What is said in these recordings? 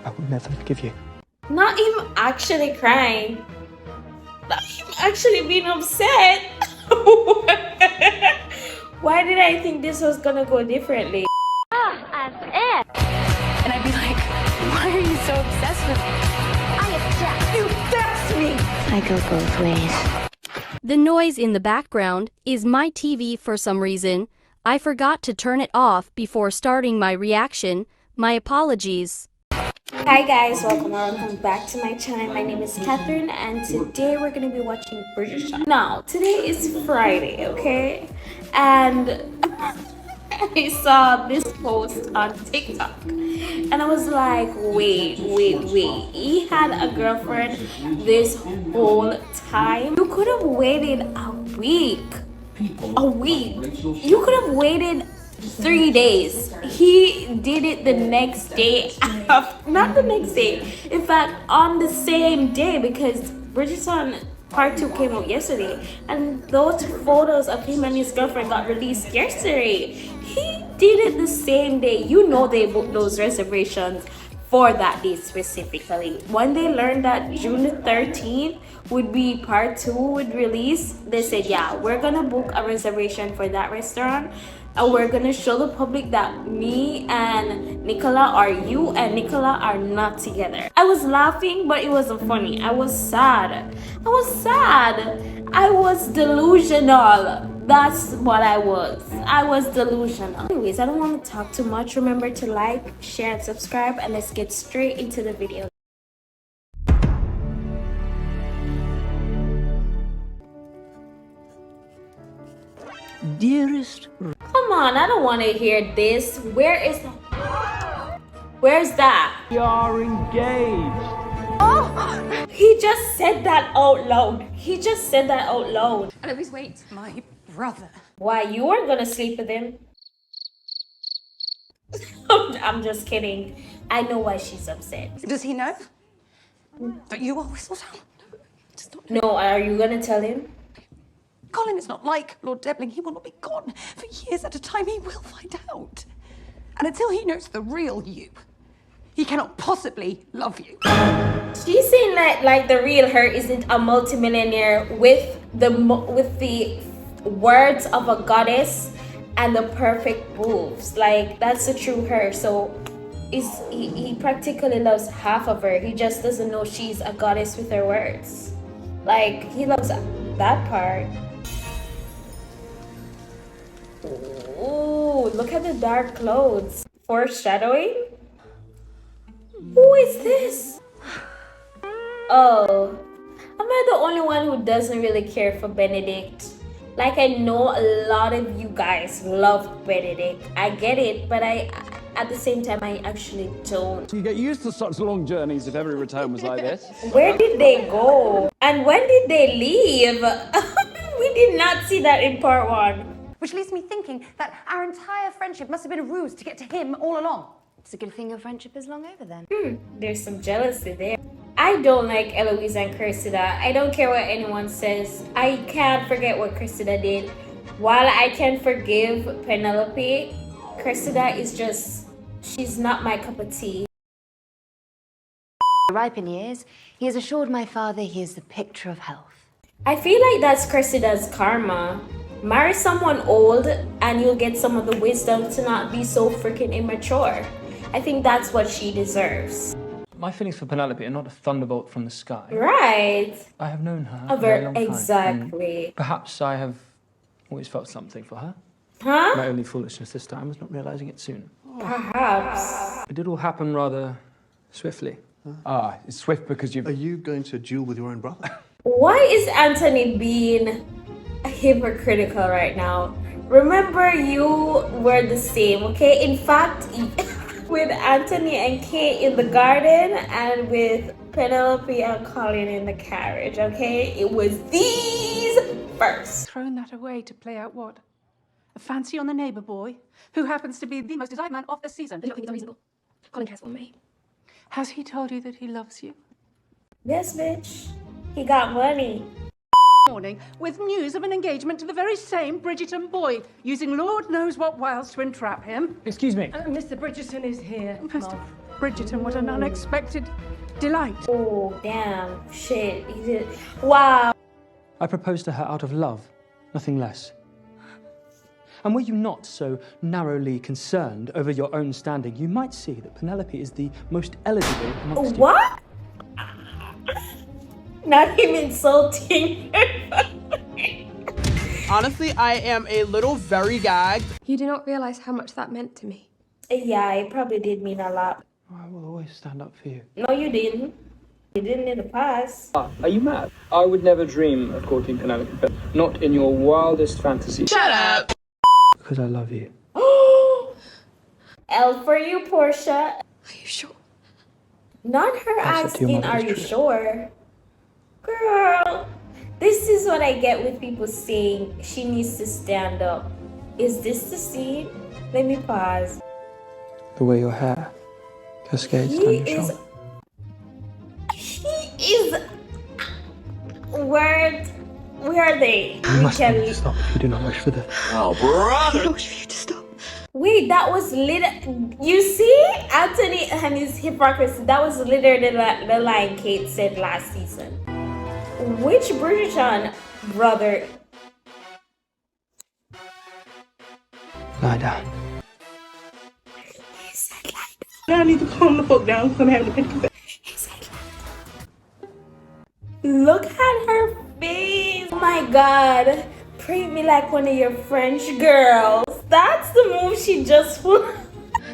I will never forgive you. Not even actually crying. Not even actually being upset. Why did I think this was gonna go differently? As if. And I'd be like, why are you so obsessed with me? I object. You vex me. I go both ways. The noise in the background is my TV for some reason. I forgot to turn it off before starting my reaction. My apologies. Hi guys, welcome back to my channel. My name is Catherine and today we're going to be watching Bridgerton. Now, today is Friday, okay? And I saw this post on TikTok and I was like, wait. He had a girlfriend this whole time? You could have waited a week. You could have waited 3 days. He did it the next day. Not the next day. In fact, on the same day, because Bridgerton Part 2 came out yesterday, and those photos of him and his girlfriend got released yesterday. He did it the same day. You know they booked those reservations for that day specifically. When they learned that June the 13th would be Part 2 would release, they said, yeah, we're gonna book a reservation for that restaurant. And we're gonna show the public that me and Nicola are not together. I was laughing, but it wasn't funny. I was sad. I was delusional. That's what I was. I was delusional. Anyways, I don't want to talk too much. Remember to like, share, and subscribe, and let's get straight into the video. Dearest... Come on, I don't want to hear this. Where's that? We are engaged. Oh, he just said that out loud. Eloise, wait, my brother. Why, you weren't gonna sleep with him? I'm just kidding. I know why she's upset. Does he know that you are Whistledown? No, are you gonna tell him? Colin is not like Lord Debling. He will not be gone for years at a time. He will find out. And until he knows the real you, he cannot possibly love you. She's saying that like the real her isn't a multimillionaire with the words of a goddess and the perfect boobs. Like that's the true her. So he practically loves half of her. He just doesn't know she's a goddess with her words. Like he loves that part. Ooh, look at the dark clothes. Foreshadowing? Who is this? Oh, am I the only one who doesn't really care for Benedict? Like I know a lot of you guys love Benedict. I get it, but at the same time, I actually don't. You get used to such long journeys if every return was like this. Where did they go? And when did they leave? We did not see that in part 1. Which leaves me thinking that our entire friendship must have been a ruse to get to him all along. It's a good thing your friendship is long over then. There's some jealousy there. I don't like Eloise and Cressida. I don't care what anyone says. I can't forget what Cressida did. While I can forgive Penelope, Cressida is just, she's not my cup of tea. Ripe in years, he has assured my father he is the picture of health. I feel like that's Cressida's karma. Marry someone old and you'll get some of the wisdom to not be so freaking immature. I think that's what she deserves. My feelings for Penelope are not a thunderbolt from the sky. Right. I have known her a very long time. Exactly. Perhaps I have always felt something for her. Huh? My only foolishness this time was not realizing it sooner. Perhaps. It did all happen rather swiftly. It's swift because Are you going to duel with your own brother? Why is Anthony being hypocritical right now? Remember, you were the same, okay? In fact, with Anthony and Kate in the garden and with Penelope and Colin in the carriage, okay? It was these first. Thrown that away to play out what? A fancy on the neighbour boy, who happens to be the most desired man of the season. I don't think it's unreasonable. Colin cares for me. Has he told you that he loves you? Yes, bitch. He got money. Morning, with news of an engagement to the very same Bridgerton boy, using Lord knows what wiles to entrap him. Excuse me. Mr. Bridgerton is here. Bridgerton, what an unexpected delight. Oh, damn. Shit. He did. Wow. I proposed to her out of love, nothing less. And were you not so narrowly concerned over your own standing, you might see that Penelope is the most eligible amongst you. What? Not him insulting. Honestly, I am a little very gagged. You do not realize how much that meant to me. Yeah, it probably did mean a lot. I will always stand up for you. No, you didn't. You didn't in the past. Are you mad? I would never dream of courting Penelope, but not in your wildest fantasy. Shut up! Because I love you. L for you, Portia. Are you sure? Not her That's up to your asking, mother, are it's you true. sure? Girl, this is what I get with people saying she needs to stand up. Is this the scene? Let me pause. The way your hair cascades down your shoulder. He is. Where are they? You must need to stop if you do not wish for this. I wish for you to stop. Wait, that was you see? Anthony and his hypocrisy. That was literally the line Kate said last season. Which Bridgerton brother? Lie down. He said lie I need to calm the fuck down because I'm having a panic attack. He said lie down. Look at her face. Oh my god. Treat me like one of your French girls. That's the move she just put.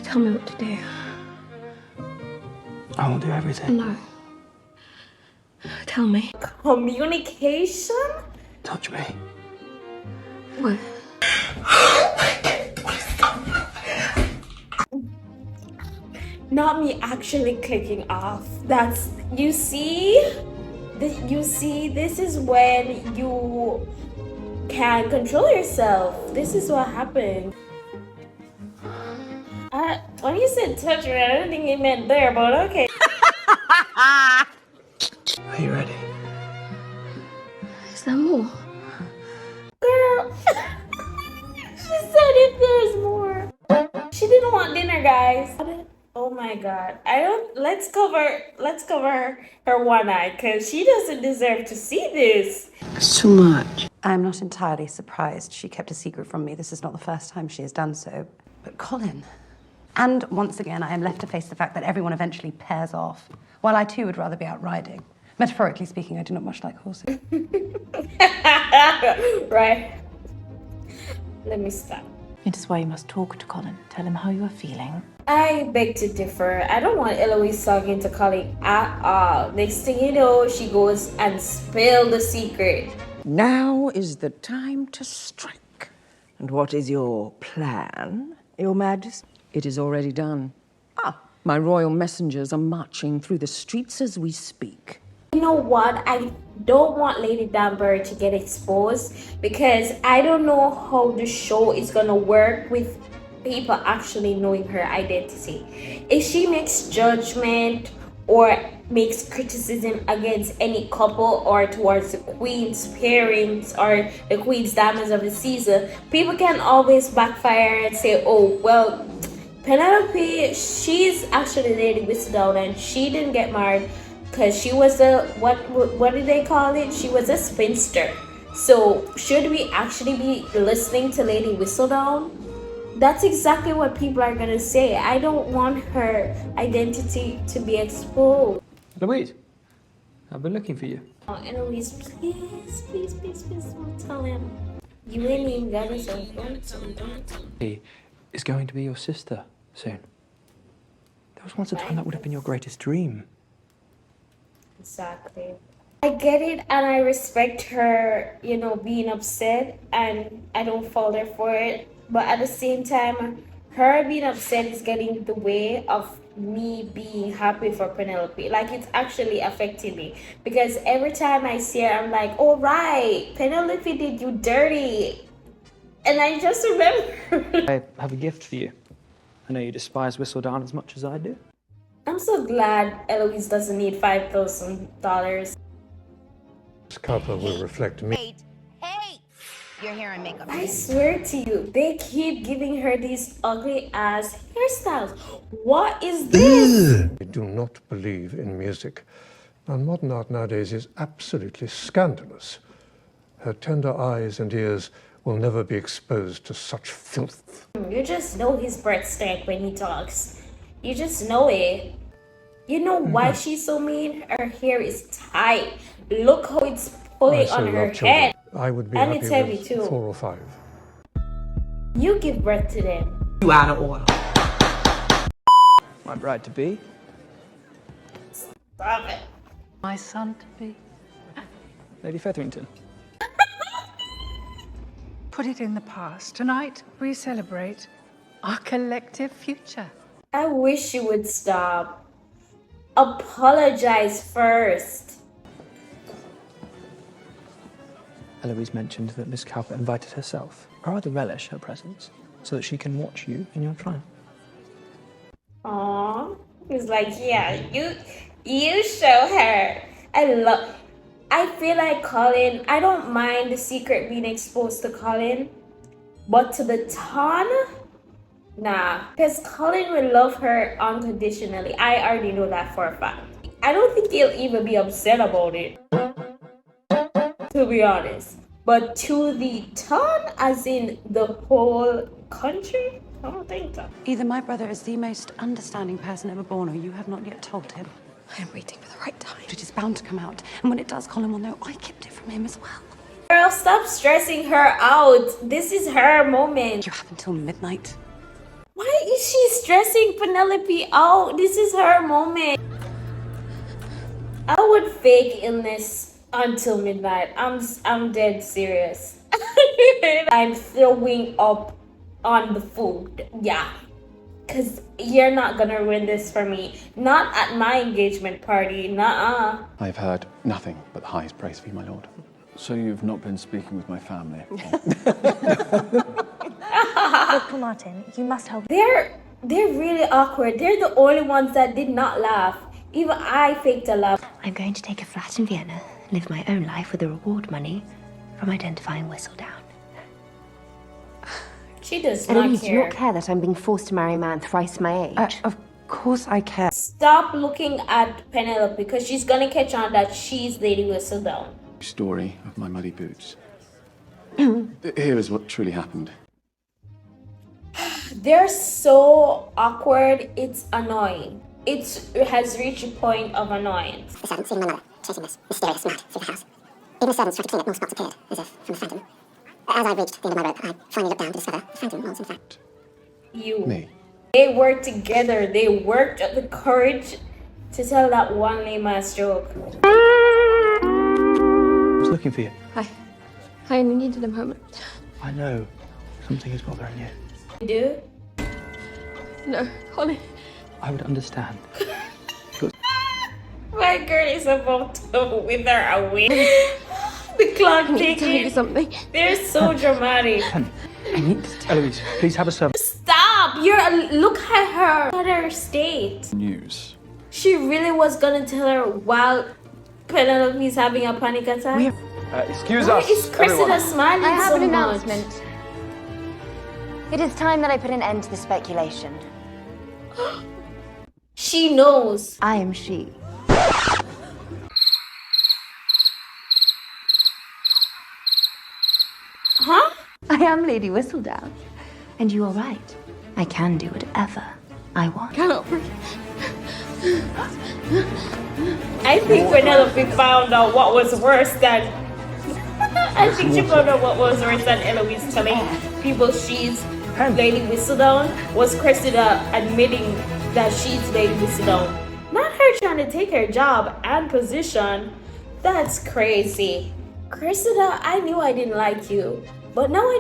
Tell me what to do. I will do everything. No. Tell me. Communication? Touch me. What? Not me actually clicking off. That's, you see? This is when you can't control yourself. This is what happened. When you said touch me, I don't think it meant there, but okay. Are you ready? Is there more? Girl, she said if there's more. She didn't want dinner, guys. Oh my god. Let's cover her one eye, because she doesn't deserve to see this. It's too much. I'm not entirely surprised she kept a secret from me. This is not the first time she has done so. But Colin. And once again, I am left to face the fact that everyone eventually pairs off, while I too would rather be out riding. Metaphorically speaking, I do not much like horses. Right. Let me stop. It is why you must talk to Colin. Tell him how you are feeling. I beg to differ. I don't want Eloise talking to Colin at all. Next thing you know, she goes and spills the secret. Now is the time to strike. And what is your plan, Your Majesty? It is already done. My royal messengers are marching through the streets as we speak. You know what? I don't want Lady Danbury to get exposed, because I don't know how the show is gonna work with people actually knowing her identity. If she makes judgment or makes criticism against any couple or towards the queen's pairings or the queen's diamonds of the season, people can always backfire and say, oh well, Penelope, she's actually Lady Whistledown and she didn't get married because she was a, what did they call it? She was a spinster. So should we actually be listening to Lady Whistledown? That's exactly what people are gonna say. I don't want her identity to be exposed. Louise, I've been looking for you. Oh, Eloise, please don't tell him. You ain't even got us on He is going to be your sister soon. There was once a time that would have been your greatest dream. Exactly. I get it and I respect her, you know, being upset, and I don't fault her for it. But at the same time, her being upset is getting in the way of me being happy for Penelope. Like, it's actually affecting me. Because every time I see her, I'm like, oh right, Penelope did you dirty. And I just remember. I have a gift for you. I know you despise Whistledown as much as I do. I'm so glad Eloise doesn't need $5,000. This cover will reflect me. Hey! your hair and makeup. I swear to you, they keep giving her these ugly ass hairstyles. What is this? I do not believe in music. And modern art nowadays is absolutely scandalous. Her tender eyes and ears will never be exposed to such filth. You just know his breath stank when he talks. You just know it. You know why she's so mean? Her hair is tight. Look how it's pulling on her head. I would be and happy it's heavy with too. 4 or 5. You give birth to them. You out of order. My bride to be. Stop it. My son to be. Lady Featherington. Put it in the past. Tonight, we celebrate our collective future. I wish you would stop. Apologize first. Eloise mentioned that Miss Cowper invited herself. I rather relish her presence, so that she can watch you in your triumph. Aww. He's like, yeah, you show her. I feel like Colin, I don't mind the secret being exposed to Colin, but to the ton, nah. Because Colin will love her unconditionally. I already know that for a fact. I don't think he'll even be upset about it, to be honest. But to the ton, as in the whole country, I don't think so. Either my brother is the most understanding person ever born, or you have not yet told him. I am waiting for the right time. It is bound to come out, and when it does, Colin will know I kept it from him as well. Girl, stop stressing her out. This is her moment. You have until midnight. Why is she stressing Penelope out? This is her moment. I would fake illness until midnight. I'm dead serious. I'm throwing up on the food. Yeah. Because you're not gonna ruin this for me. Not at my engagement party. Nuh-uh. I've heard nothing but highest praise for you, my lord. So you've not been speaking with my family? Dr. Martin, you must help. They're really awkward. They're the only ones that did not laugh. Even I faked a laugh. I'm going to take a flat in Vienna, live my own life with the reward money from identifying Whistledown. She does not Eloise, do you care. not care that I'm being forced to marry a man thrice my age? Of course I care. Stop looking at Penelope because she's gonna catch on that she's Lady Whistledown. Story of my muddy boots. Here is what truly happened. They're so awkward, it's annoying. It has reached a point of annoyance. The servant seeing my mother chasing this mysterious mat through the house. Even the servants tried to clean it, more spots appeared, as if from a phantom. As I reached the end of my rope, I finally looked down to discover the phantom was in fact you. Me. They worked together. They worked up the courage to tell that one lame ass joke. I was looking for you. I only needed a moment. I know. Something is bothering you. You do? No, Colin. I would understand. My girl is about to wither away. The clock I need to tell you ticking. something. They're so dramatic. Eloise, please have a servant. Stop! Look at her. Look at her state. News. She really was gonna tell her while Penelope's having a panic attack. Excuse Why us, is Cressida everyone. smiling I have so an much? announcement. It is time that I put an end to the speculation. She knows. I am she. Huh? I am Lady Whistledown. And you are right. I can do whatever I want. Cannot breathe. I think Penelope found out what was worse than. I think she found out what was worse than Eloise telling people she's Lady Whistledown was Cressida admitting that she's Lady Whistledown. Not her trying to take her job and position. That's crazy. Cressida, I knew I didn't like you, but now I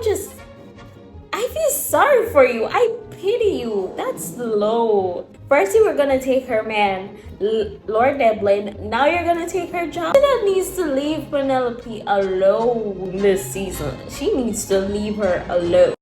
feel sorry for you. I pity you. That's low. First you were gonna take her man, Lord Devlin. Now you're gonna take her job. Cressida needs to leave Penelope alone this season. She needs to leave her alone.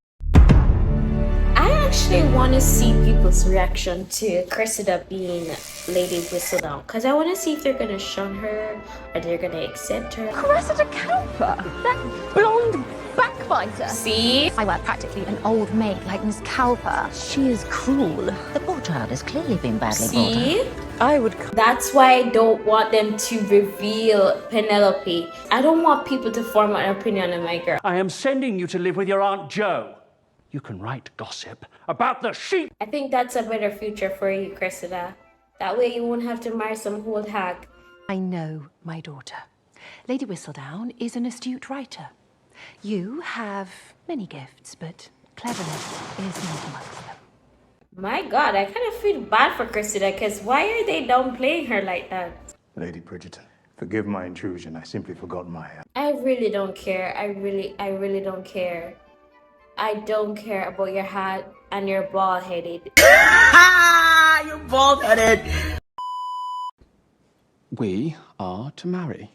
I actually want to see people's reaction to Cressida being Lady Whistledown, because I want to see if they're gonna shun her or they're gonna accept her. Cressida Cowper, that blonde back fighter. See? I work practically an old maid like Miss Cowper. She is cruel. The poor child has clearly been badly brought See? up. I would. That's why I don't want them to reveal Penelope. I don't want people to form an opinion on my girl. I am sending you to live with your Aunt Jo. You can write gossip about the sheep. I think that's a better future for you, Cressida. That way you won't have to marry some old hag. I know my daughter. Lady Whistledown is an astute writer. You have many gifts, but cleverness is not amongst them. My God, I kind of feel bad for Cressida, because why are they downplaying her like that? Lady Bridgerton, forgive my intrusion. I simply forgot my... I really don't care. I really don't care. I don't care about your hat and your bald-headed. You're bald-headed! We are to marry.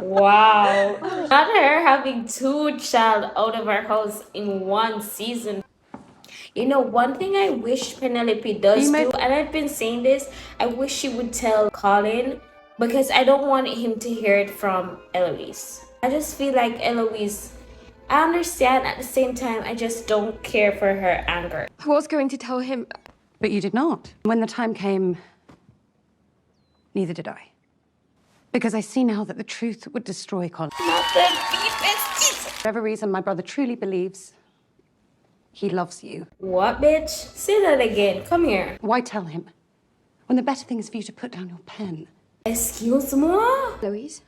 Wow. Not her having 2 child out of her house in 1 season. You know, one thing I wish Penelope does do, and I've been saying this, I wish she would tell Colin, because I don't want him to hear it from Eloise. I just feel like Eloise, I understand, at the same time, I just don't care for her anger. I was going to tell him. But you did not. When the time came, neither did I. Because I see now that the truth would destroy Colin. Not the deepest. For whatever reason, my brother truly believes he loves you. What, bitch? Say that again. Come here. Why tell him? When the better thing is for you to put down your pen. Excuse moi? Louise,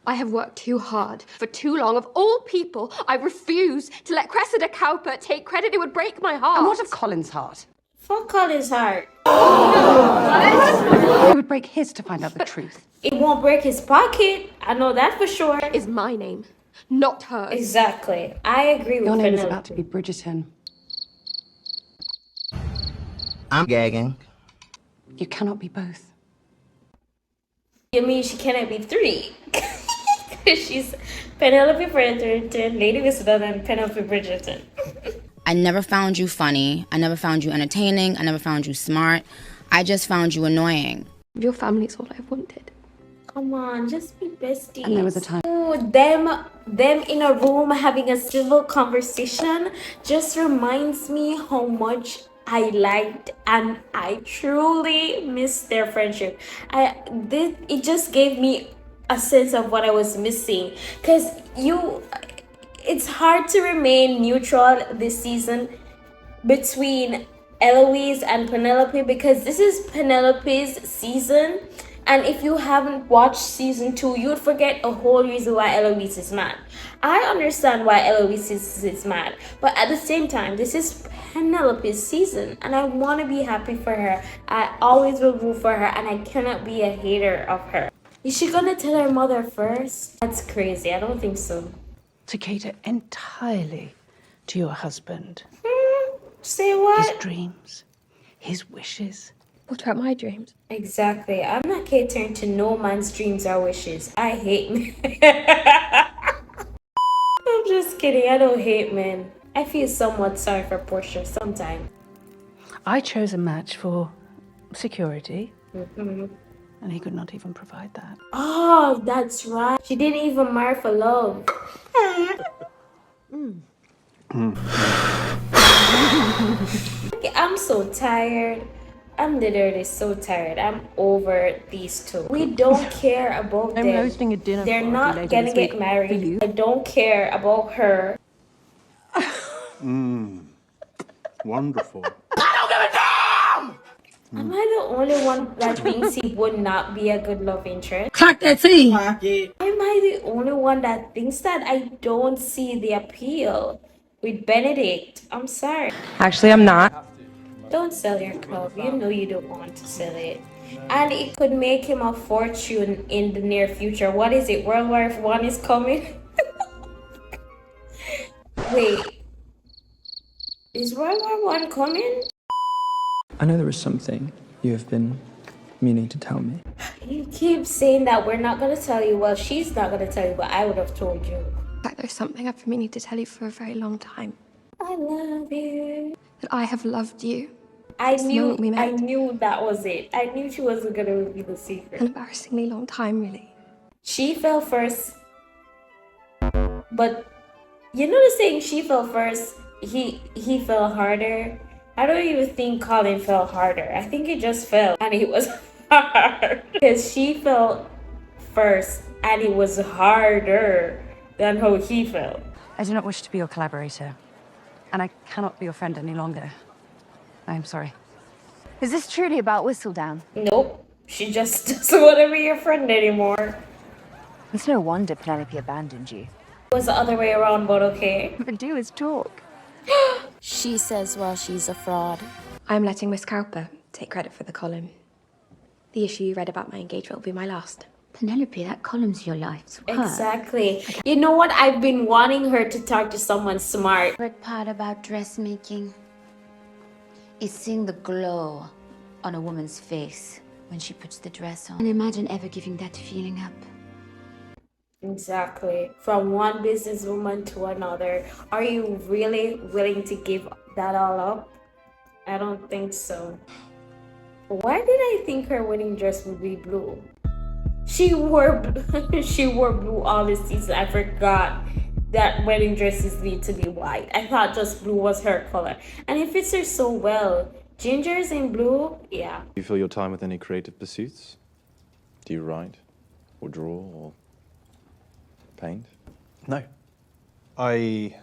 I have worked too hard for too long. Of all people, I refuse to let Cressida Cowper take credit. It would break my heart. And what of Colin's heart? Fuck Colin's heart. It would break his to find out the truth. It won't break his pocket. I know that for sure. It's my name, not hers. Exactly. I agree with Your name is Penelope. about to be Bridgerton. I'm gagging. You cannot be both. You mean she cannot be 3? She's Penelope Bridgerton, Lady Whistledown, and Penelope Bridgerton. I never found you funny. I never found you entertaining. I never found you smart. I just found you annoying. Your family's all I wanted. Come on, just be besties. And there was a time. Ooh, them in a room having a civil conversation just reminds me how much I liked and I truly missed their friendship. It just gave me a sense of what I was missing, because it's hard to remain neutral this season between Eloise and Penelope, because this is Penelope's season, and if you haven't watched season 2, you'd forget a whole reason why Eloise is mad. I understand why Eloise is mad, but at the same time, this is Penelope's season, and I want to be happy for her. I always will root for her, and I cannot be a hater of her. Is she gonna tell her mother first? That's crazy. I don't think so. To cater entirely to your husband. Say what? His dreams, his wishes. What about my dreams? Exactly. I'm not catering to no man's dreams or wishes. I hate men. I'm just kidding. I don't hate men. I feel somewhat sorry for Portia sometimes. I chose a match for security. Mm-hmm. And he could not even provide that. Oh, that's right. She didn't even marry for love. I'm so tired. I'm literally so tired. I'm over these two. We don't care about them. I'm hosting a dinner They're party not later gonna this get week. married. I don't care about her. Wonderful. Am I the only one that thinks he would not be a good love interest? Clock that tea. Am I the only one that thinks that? I don't see the appeal with Benedict. I'm sorry. Actually, I'm not. Don't sell your club. You know you don't want to sell it. And it could make him a fortune in the near future. What is it? World War I is coming? Wait. Is World War I coming? I know there is something you have been meaning to tell me. You keep saying that we're not going to tell you. Well, she's not going to tell you, but I would have told you. Like there's something I've been meaning to tell you for a very long time. I love you. That I have loved you. I knew that was it. I knew she wasn't going to reveal the secret. An embarrassingly long time, really. She fell first. But you know the saying, she fell first, he fell harder. I don't even think Colin fell harder. I think he just fell and it was hard. Because she fell first and it was harder than how he fell. I do not wish to be your collaborator, and I cannot be your friend any longer. I am sorry. Is this truly about Whistledown? Nope. She just doesn't want to be your friend anymore. It's no wonder Penelope abandoned you. It was the other way around, but okay. But do is talk. She says, well, she's a fraud. I'm letting Miss Cowper take credit for the column. The issue you read about my engagement will be my last. Penelope, that column's your life's work. Exactly. You know what? I've been wanting her to talk to someone smart. The favorite part about dressmaking is seeing the glow on a woman's face when she puts the dress on. And imagine ever giving that feeling up. Exactly. From one businesswoman to another. Are you really willing to give that all up? I don't think so. Why did I think her wedding dress would be blue? She wore blue all this season. I forgot that wedding dresses need to be white. I thought just blue was her color. And it fits her so well. Gingers in blue, yeah. Do you fill your time with any creative pursuits? Do you write or draw or paint? No. I...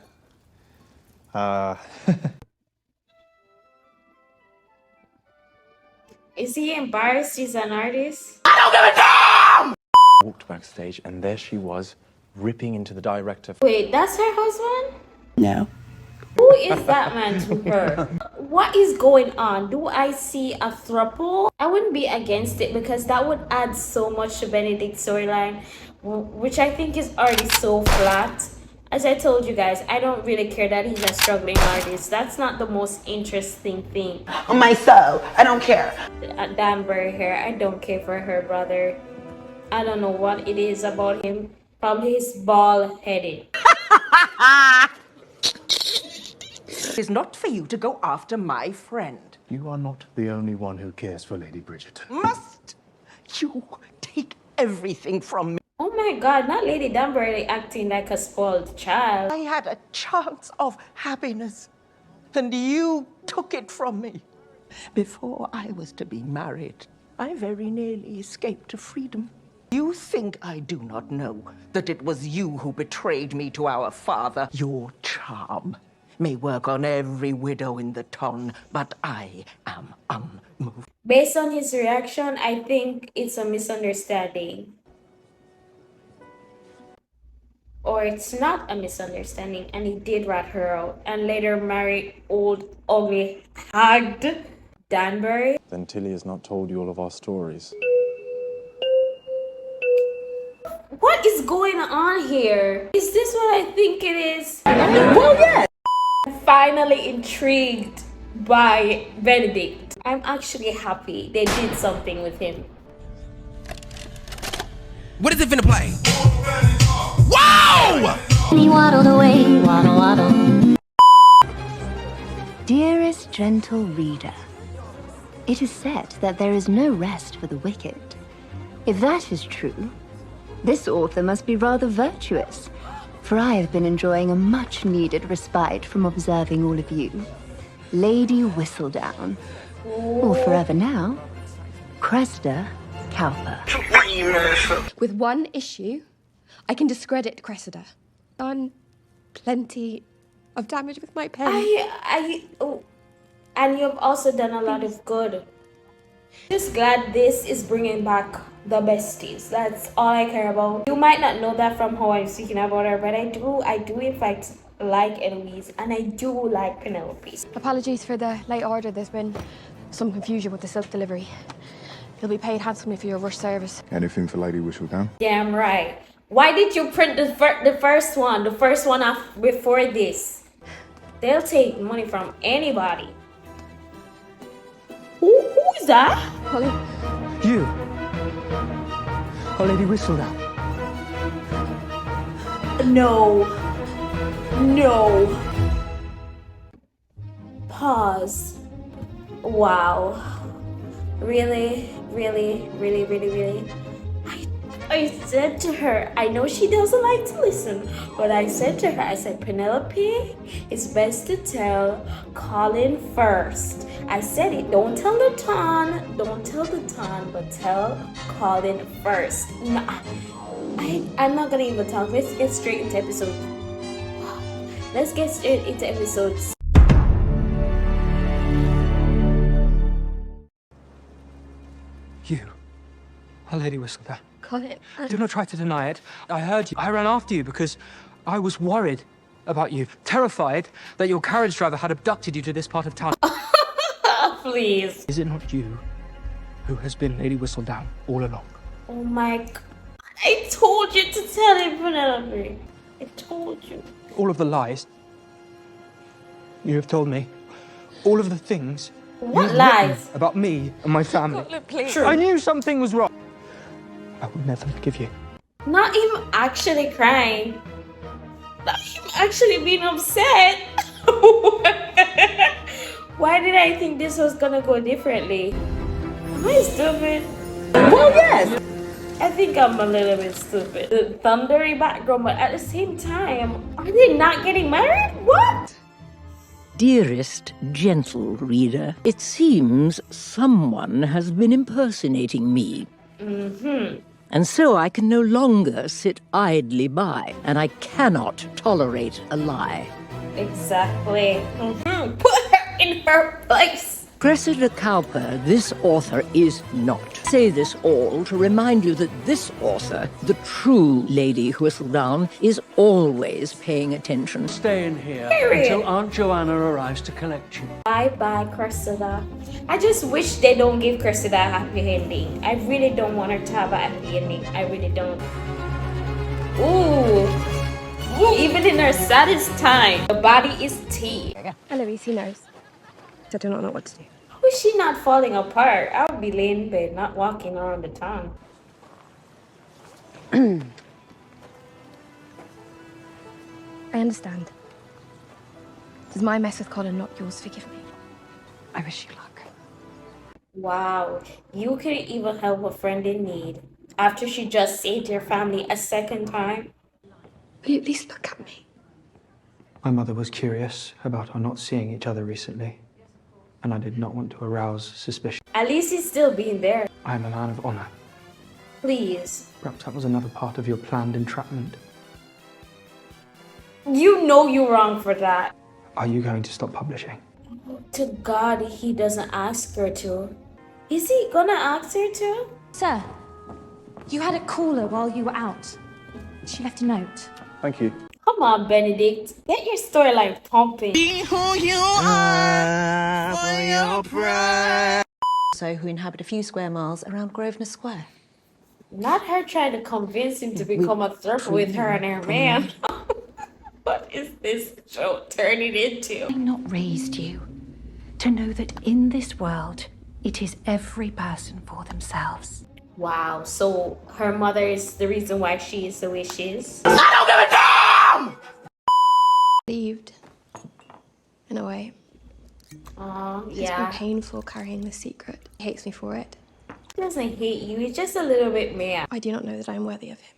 Is he embarrassed he's an artist? I don't give a damn! Walked backstage and there she was, ripping into the director. Wait, that's her husband? No. Who is that man to her? What is going on? Do I see a throuple? I wouldn't be against it because that would add so much to Benedict's storyline, which I think is already so flat. As I told you guys, I don't really care that he's a struggling artist. That's not the most interesting thing. On my soul, I don't care. Danbury here, I don't care for her brother. I don't know what it is about him. Probably he's bald-headed. It is not for you to go after my friend. You are not the only one who cares for Lady Bridgerton. Must you take everything from me? Oh my God, not Lady Danbury acting like a spoiled child. I had a chance of happiness, and you took it from me. Before I was to be married, I very nearly escaped to freedom. You think I do not know that it was you who betrayed me to our father? Your charm may work on every widow in the ton, but I am unmoved. Based on his reaction, I think it's a misunderstanding. Or it's not a misunderstanding and he did rat her out and later marry old, ugly, hagged Danbury. Then Tilly has not told you all of our stories. What is going on here? Is this what I think it is? Well, yes. I'm finally intrigued by Benedict. I'm actually happy they did something with him. What is it finna play? Wow! He waddled away, waddle, waddle. Dearest gentle reader, it is said that there is no rest for the wicked. If that is true, this author must be rather virtuous, for I have been enjoying a much-needed respite from observing all of you. Lady Whistledown, or forever now, Cressida Cowper. With one issue, I can discredit Cressida. Done plenty of damage with my pen. And you've also done a lot of good. Just glad this is bringing back the besties. That's all I care about. You might not know that from how I'm speaking about her, but I do in fact like Eloise, and I do like Penelope. Apologies for the late order. There's been some confusion with the silk delivery. You'll be paid handsomely for your rush service. Anything for Lady Whistledown? Damn right. Why did you print the first one off before this? They'll take money from anybody. Who is that? Holly. You. Oh, Lady Whistledown. No. No. Pause. Wow. Really? Really? Really? Really? Really? I said to her, I know she doesn't like to listen, but I said to her, I said, Penelope, it's best to tell Colin first. I said it, don't tell the ton, but tell Colin first. No, I'm not gonna even talk. Let's get straight into episode. Let's get straight into episodes. You are Lady Whistledown. Colin. Do not try to deny it. I heard you. I ran after you because I was worried about you, terrified that your carriage driver had abducted you to this part of town. Please. Is it not you who has been Lady Whistledown all along? Oh my God. I told you to tell him, Penelope. I told you. All of the lies you have told me, all of the things What you have lies? written about me and my family. Colin, please. I knew something was wrong. I would never forgive you. Not even actually crying. Not even actually being upset. Why did I think this was gonna go differently? Am I stupid? Well, yes. I think I'm a little bit stupid. The thundery background, but at the same time, are they not getting married? What? Dearest, gentle reader, it seems someone has been impersonating me. Mm-hmm. And so I can no longer sit idly by, and I cannot tolerate a lie. Exactly. Mm-hmm. Put her in her place. Cressida Cowper, this author is not. Say this all to remind you that this author, the true Lady Whistledown, is always paying attention. Stay in here Period. until Aunt Joanna arrives to collect you. Bye-bye, Cressida. I just wish they don't give Cressida a happy ending. I really don't want her to have a happy ending. I really don't. Ooh. Even in her saddest time, the body is tea. Eloise, he knows. I do not know what to do. How is she not falling apart? I would be laying in bed, not walking around the town. I understand. Does my mess with Colin, not yours, forgive me? I wish you luck. Wow, you couldn't even help a friend in need after she just saved your family a second time. Will you at least look at me? My mother was curious about our not seeing each other recently, and I did not want to arouse suspicion. At least he's still being there. I am a man of honor. Please. Perhaps that was another part of your planned entrapment. You know you're wrong for that. Are you going to stop publishing? To God, he doesn't ask her to. Is he gonna ask her to? Sir, you had a caller while you were out. She left a note. Thank you. Come on, Benedict. Get your storyline pumping. Be who you are for your pride. So who inhabit a few square miles around Grosvenor Square. Not her trying to convince him to become a third with her and her man. What is this show turning into? I've not raised you to know that in this world, it is every person for themselves. Wow, so her mother is the reason why she is the way she is? I don't give a damn! Relieved. In a way. It's Yeah. been painful carrying this secret. He hates me for it. He doesn't hate you, he's just a little bit mad. I do not know that I am worthy of him.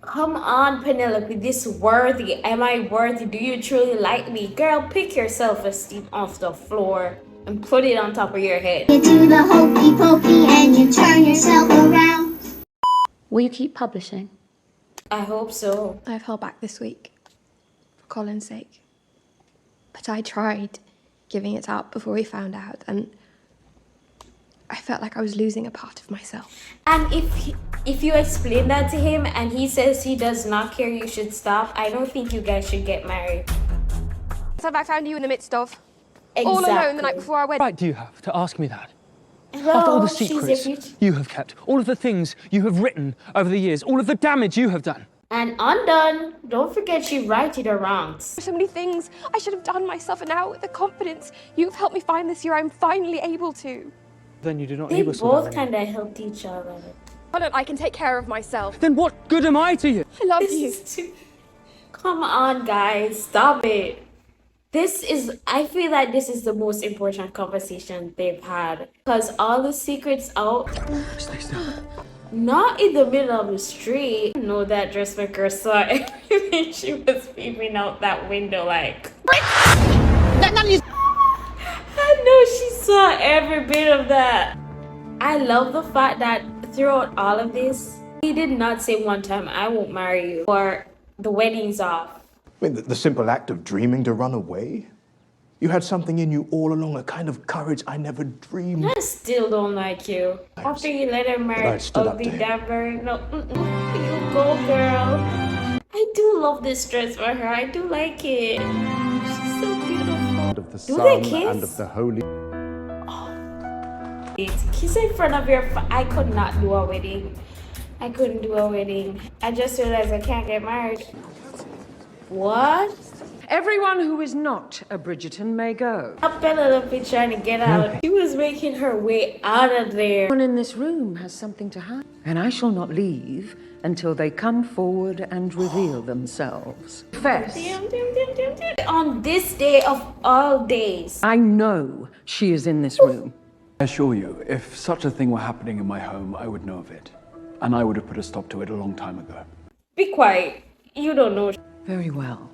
Come on, Penelope, this worthy. Am I worthy? Do you truly like me? Girl, pick your self-esteem off the floor and put it on top of your head. You do the hokey pokey and you turn yourself around. Will you keep publishing? I hope so. I've held back this week. For Colin's sake. But I tried giving it up before he found out, and I felt like I was losing a part of myself. And if you explain that to him and he says he does not care, you should stop, I don't think you guys should get married. So I found you in the midst of. Exactly. All alone the night before our wedding. Right do you have to ask me that? Hello, After all the she's secrets your future. you have kept, all of the things you have written over the years, all of the damage you have done. And undone, don't forget she righted her wrongs. So many things I should have done myself, and now with the confidence you've helped me find this year, I'm finally able to. Then you do not They need us. both kind of helped each other. Colin, I can take care of myself. Then what good am I to you? I love This you. is too... Come on, guys, stop it. I feel like this is the most important conversation they've had. Because all the secrets out. Stay still. Not in the middle of the street. No, that dressmaker saw everything. She was peeping out that window like. I know she saw every bit of that. I love the fact that throughout all of this, he did not say one time, I won't marry you, or the wedding's off. I mean, the simple act of dreaming to run away? You had something in you all along, a kind of courage I never dreamed. I still don't like you. After you let her marry ugly Denver, no, you go, girl. I do love this dress for her. I do like it. She's so beautiful. Of the Do they Son kiss? and of the Holy. Kiss in front of your. I could not do a wedding. I couldn't do a wedding. I just realized I can't get married. What? Everyone who is not a Bridgerton may go. Penelope trying to get out. She was making her way out of there. Everyone in this room has something to hide, and I shall not leave until they come forward and reveal themselves. Fess. On this day of all days. I know she is in this room. I assure you, if such a thing were happening in my home, I would know of it. And I would have put a stop to it a long time ago. Be quiet. You don't know. Very well.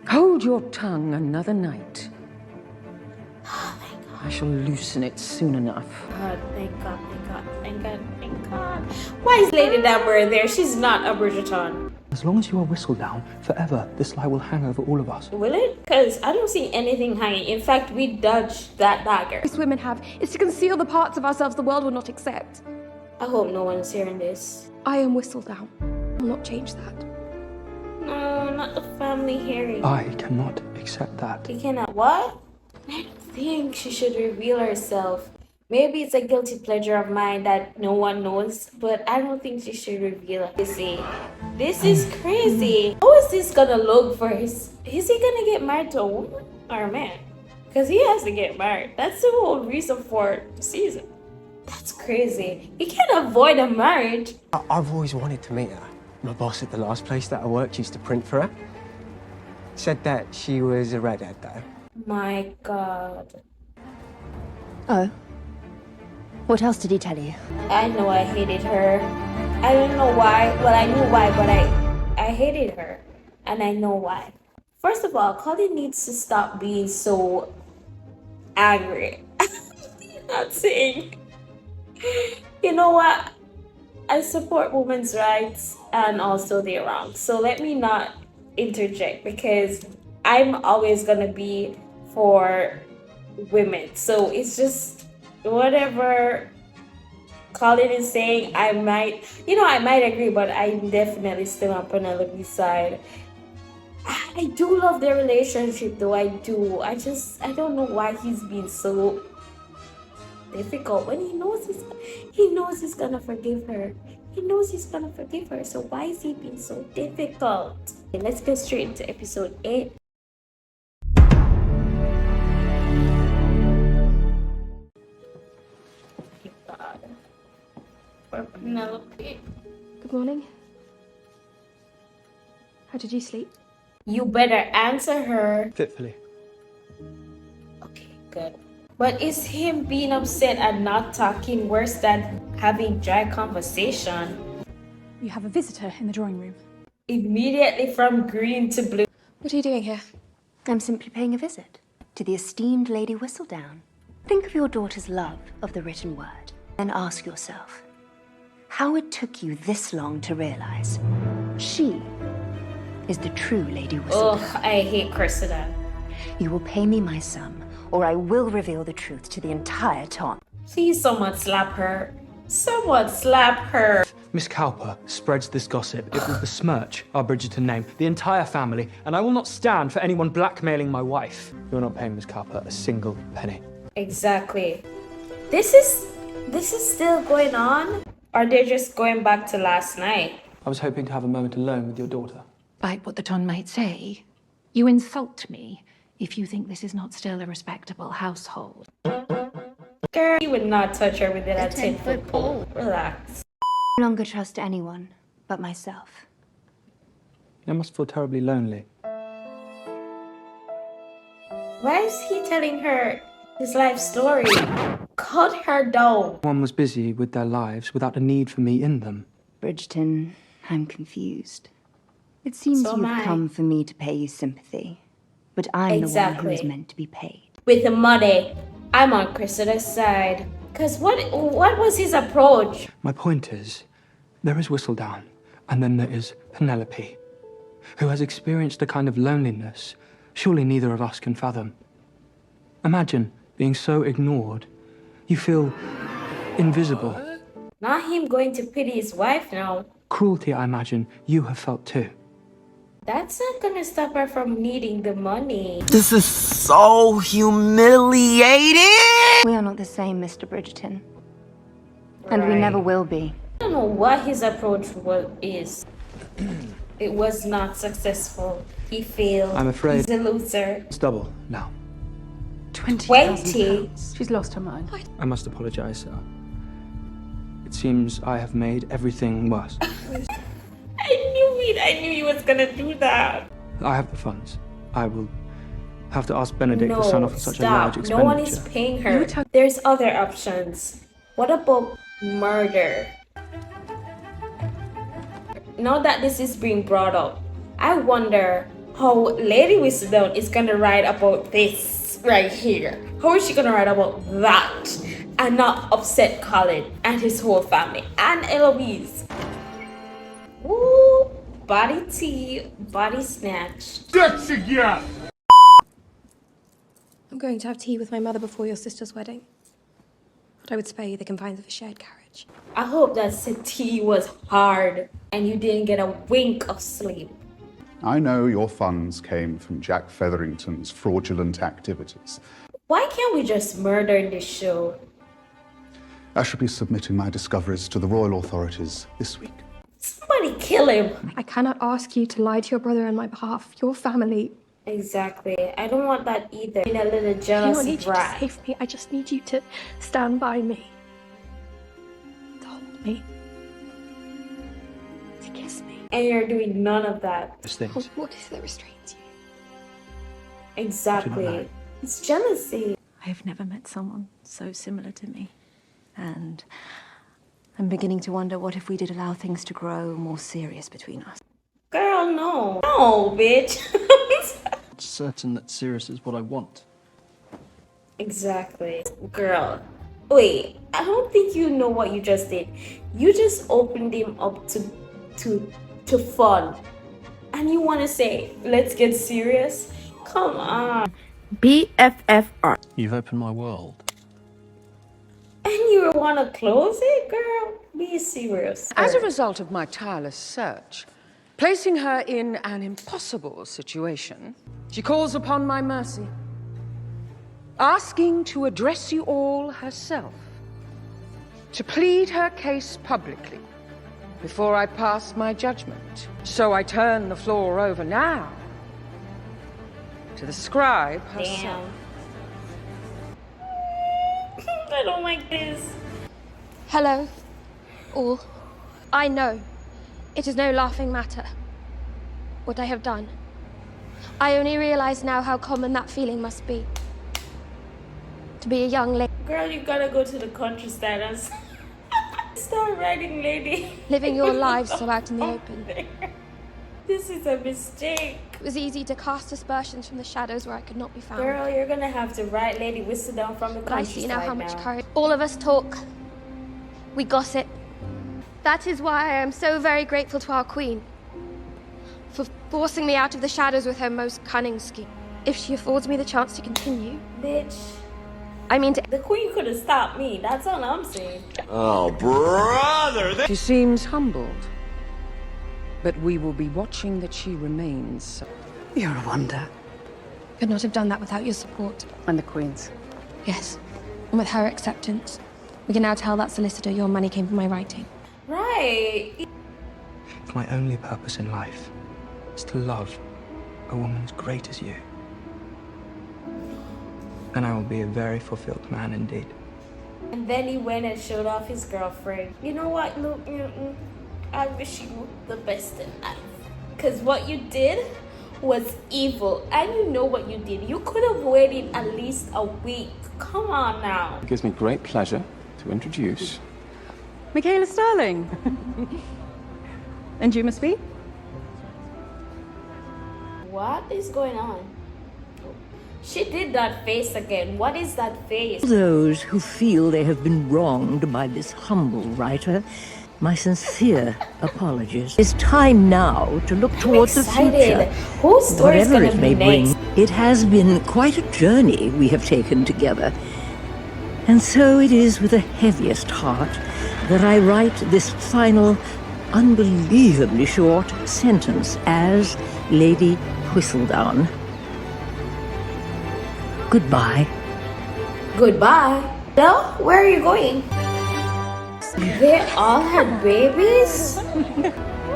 Hold your tongue another night. Oh my God. I shall loosen it soon enough. God, thank God, thank God, thank God, thank God. Why is Lady Danbury there? She's not a Bridgerton. As long as you are Whistledown, forever this lie will hang over all of us. Will it? Because I don't see anything hanging. In fact, we dodged that dagger. Most women have is to conceal the parts of ourselves the world will not accept. I hope no one's hearing this. I am Whistledown. I will not change that. No, not the family hearing. I cannot accept that. You cannot what? I don't think she should reveal herself. Maybe it's a guilty pleasure of mine that no one knows, but I don't think she should reveal it. You see, this is crazy. How is this gonna look for his? Is he gonna get married to a woman or a man? Because he has to get married. That's the whole reason for the season. That's crazy. He can't avoid a marriage. I've always wanted to meet her. My boss at the last place that I worked used to print for her. Said that she was a redhead, though. My God. Oh. What else did he tell you? I know I hated her. I don't know why. Well, I knew why, but I hated her. And I know why. First of all, Colin needs to stop being so angry. Not saying. You know what? I support women's rights and also their wrongs. So let me not interject because I'm always gonna be for women. So it's just whatever Colin is saying, I might agree, but I'm definitely still on Penelope's side. I do love their relationship though, I do. I don't know why he's being so difficult when he knows he's gonna forgive her. He knows he's gonna forgive her, so why is he being so difficult? Okay, let's go straight into episode 8. Penelope. Good morning. How did you sleep? You better answer her. Fitfully. Okay, good. But is him being upset and not talking worse than having dry conversation? You have a visitor in the drawing room. Immediately from green to blue. What are you doing here? I'm simply paying a visit to the esteemed Lady Whistledown. Think of your daughter's love of the written word, and ask yourself how it took you this long to realize she is the true Lady Whistledown. Ugh, I hate Cressida. You will pay me my sum, or I will reveal the truth to the entire town. Please, someone slap her. Someone slap her. Miss Cowper spreads this gossip. It will besmirch our Bridgerton name, the entire family, and I will not stand for anyone blackmailing my wife. You're not paying Miss Cowper a single penny. Exactly. This is still going on? Or they're just going back to last night? I was hoping to have a moment alone with your daughter. Like what the ton might say, you insult me if you think this is not still a respectable household. Girl, you would not touch her with that 10-foot pole. Relax. I no longer trust anyone but myself. I must feel terribly lonely. Why is he telling her his life story? cut her down. One was busy with their lives without a need for me in them. Bridgerton, I'm confused. It seems So am you've I. come for me to pay you sympathy, but I'm the one who is meant to be paid. With the money, I'm on Cressida's side. Cause what was his approach? My point is, there is Whistledown, and then there is Penelope, who has experienced a kind of loneliness surely neither of us can fathom. Imagine being so ignored, you feel invisible. Not him going to pity his wife now. Cruelty, I imagine, you have felt too. That's not gonna stop her from needing the money. This is so humiliating! We are not the same, Mr. Bridgerton. And we never will be. I don't know what his approach is. It was not successful. He failed. I'm afraid he's a loser. it's double now. 20. She's lost her mind. I must apologize, sir. It seems I have made everything worse. I knew he was gonna do that. I have the funds. I will have to ask Benedict No, to sign off on such a large stop. No expenditure. one is paying her. There's other options. What about murder? Now that this is being brought up, I wonder how Lady Whistledown is gonna write about this right here. How is she gonna write about that and not upset Colin and his whole family and Eloise? Woo! Body tea, body snatch. That's again! I'm going to have tea with my mother before your sister's wedding. But I would spare you the confines of a shared carriage. I hope that tea was hard and you didn't get a wink of sleep. I know your funds came from Jack Featherington's fraudulent activities. Why can't we just murder in this show? I shall be submitting my discoveries to the royal authorities this week. Somebody kill him. I cannot ask you to lie to your brother on my behalf. Your family. Exactly. I don't want that either. Being a little I don't jealous need you to brat. save me. I just need you to stand by me. To hold me. To kiss me. And you're doing none of that. What is it that restrains you? Exactly. It's jealousy. I've never met someone so similar to me. And I'm beginning to wonder what if we did allow things to grow more serious between us. Girl, no. No, bitch. It's certain that serious is what I want. Exactly. Girl. Wait, I don't think you know what you just did. You just opened him up to fun. And you want to say, let's get serious? Come on. BFFR. You've opened my world. And you want to close it, girl? Be serious. As a result of my tireless search, placing her in an impossible situation, she calls upon my mercy, asking to address you all herself, to plead her case publicly before I pass my judgment. So I turn the floor over now to the scribe herself. Damn. I don't like this. Hello, all. I know it is no laughing matter what I have done. I only realize now how common that feeling must be. To be a young lady. Girl, you gotta go to the countryside and start writing, lady. Living your lives so out in the open. This is a mistake. It was easy to cast aspersions from the shadows where I could not be found. Girl, you're gonna have to write Lady Whistledown from the But I countryside see now how much courage. All of us talk. We gossip. That is why I am so very grateful to our queen for forcing me out of the shadows with her most cunning scheme. If she affords me the chance to continue. Bitch. I mean to... The queen could have stopped me. That's all I'm saying. Oh, brother! She seems humbled, but we will be watching that she remains. You're a wonder. Could not have done that without your support. And the Queen's. Yes. And with her acceptance, we can now tell that solicitor your money came from my writing. Right. If my only purpose in life is to love a woman as great as you, then I will be a very fulfilled man indeed. And then he went and showed off his girlfriend. You know what, Luke? I wish you the best in life. Because what you did was evil, and you know what you did. You could have waited at least a week. Come on now. It gives me great pleasure to introduce Michaela Sterling. And you, Miss B? What is going on? She did that face again. What is that face? Those who feel they have been wronged by this humble writer, my sincere apologies. It's time now to look towards the future. Whose story is Whatever gonna it may be bring, next? it has been quite a journey we have taken together. And so it is with the heaviest heart that I write this final, unbelievably short sentence as Lady Whistledown. Goodbye. Goodbye. Hello? Where are you going? They all had babies?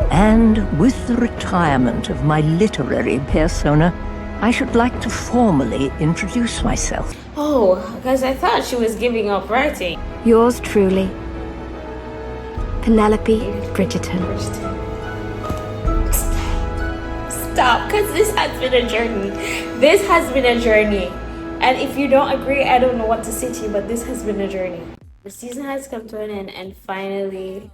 And with the retirement of my literary persona, I should like to formally introduce myself. Oh, because I thought she was giving up writing. Yours truly, Penelope Bridgeton. Stop, because this has been a journey. This has been a journey. And if you don't agree, I don't know what to say to you, but this has been a journey. The season has come to an end, and finally,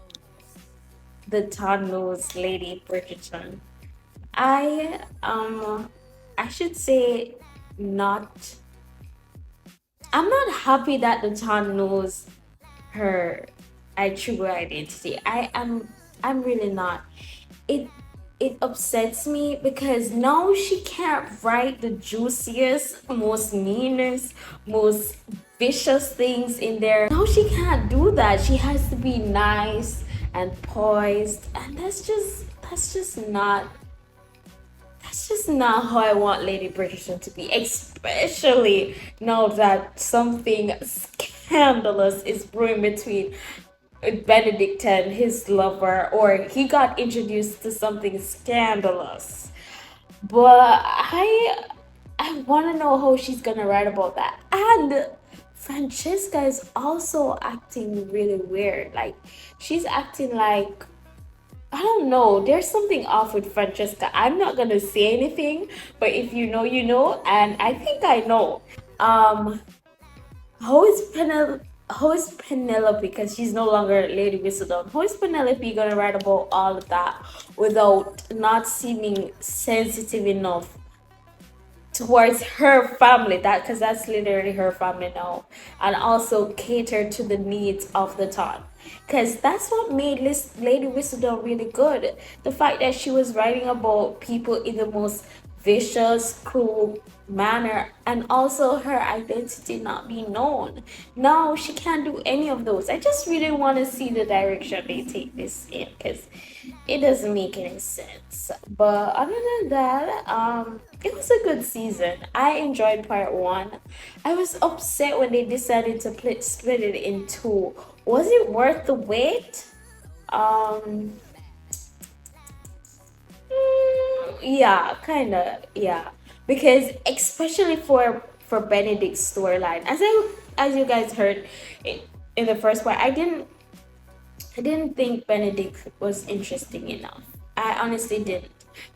the town knows Lady Bridgerton. I should say not. I'm not happy that the town knows her true identity. I'm really not. It upsets me because now she can't write the juiciest, most meanest, most vicious things in there. Now she can't do that. She has to be nice and poised, and that's just not how I want Lady Bridgerton to be, especially now that something scandalous is brewing between Benedict and his lover, or he got introduced to something scandalous. But I want to know how she's gonna write about that. And Francesca is also acting really weird. Like, she's acting like, I don't know, there's something off with Francesca. I'm not gonna say anything, but if you know, you know, and I think I know. How is Penelope, because she's no longer Lady Whistledown, how is Penelope gonna write about all of that without not seeming sensitive enough towards her family, because that's literally her family now, and also cater to the needs of the town? Because that's what made Lady Whistledown really good. The fact that she was writing about people in the most vicious, cruel manner, and also her identity not being known. Now she can't do any of those. I just really want to see the direction they take this in, because it doesn't make any sense. But other than that, it was a good season. I enjoyed part 1. I was upset when they decided to split it in 2. Was it worth the wait? Yeah, kind of, yeah, because especially for Benedict's storyline, as you guys heard in the first part, I didn't think Benedict was interesting enough. I honestly didn't.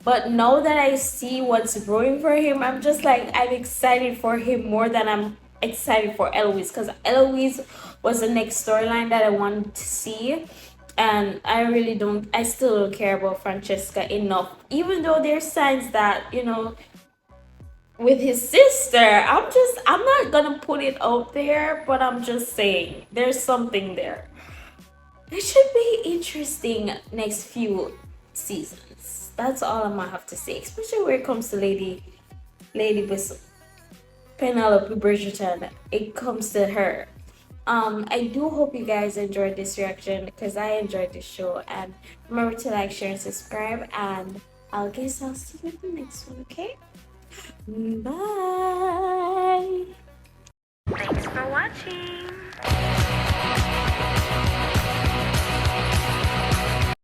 But now that I see what's brewing for him, I'm just like, I'm excited for him more than I'm excited for Eloise, because Eloise was the next storyline that I wanted to see. And I still don't care about Francesca enough, even though there's signs that, you know, with his sister, I'm not gonna put it out there, but I'm just saying there's something there. It should be interesting next few seasons. That's all I'm gonna have to say, especially when it comes to Lady Penelope Bridgeton. It comes to her. I do hope you guys enjoyed this reaction, because I enjoyed this show. And remember to like, share, and subscribe, and I'll see you in the next one, okay? Bye.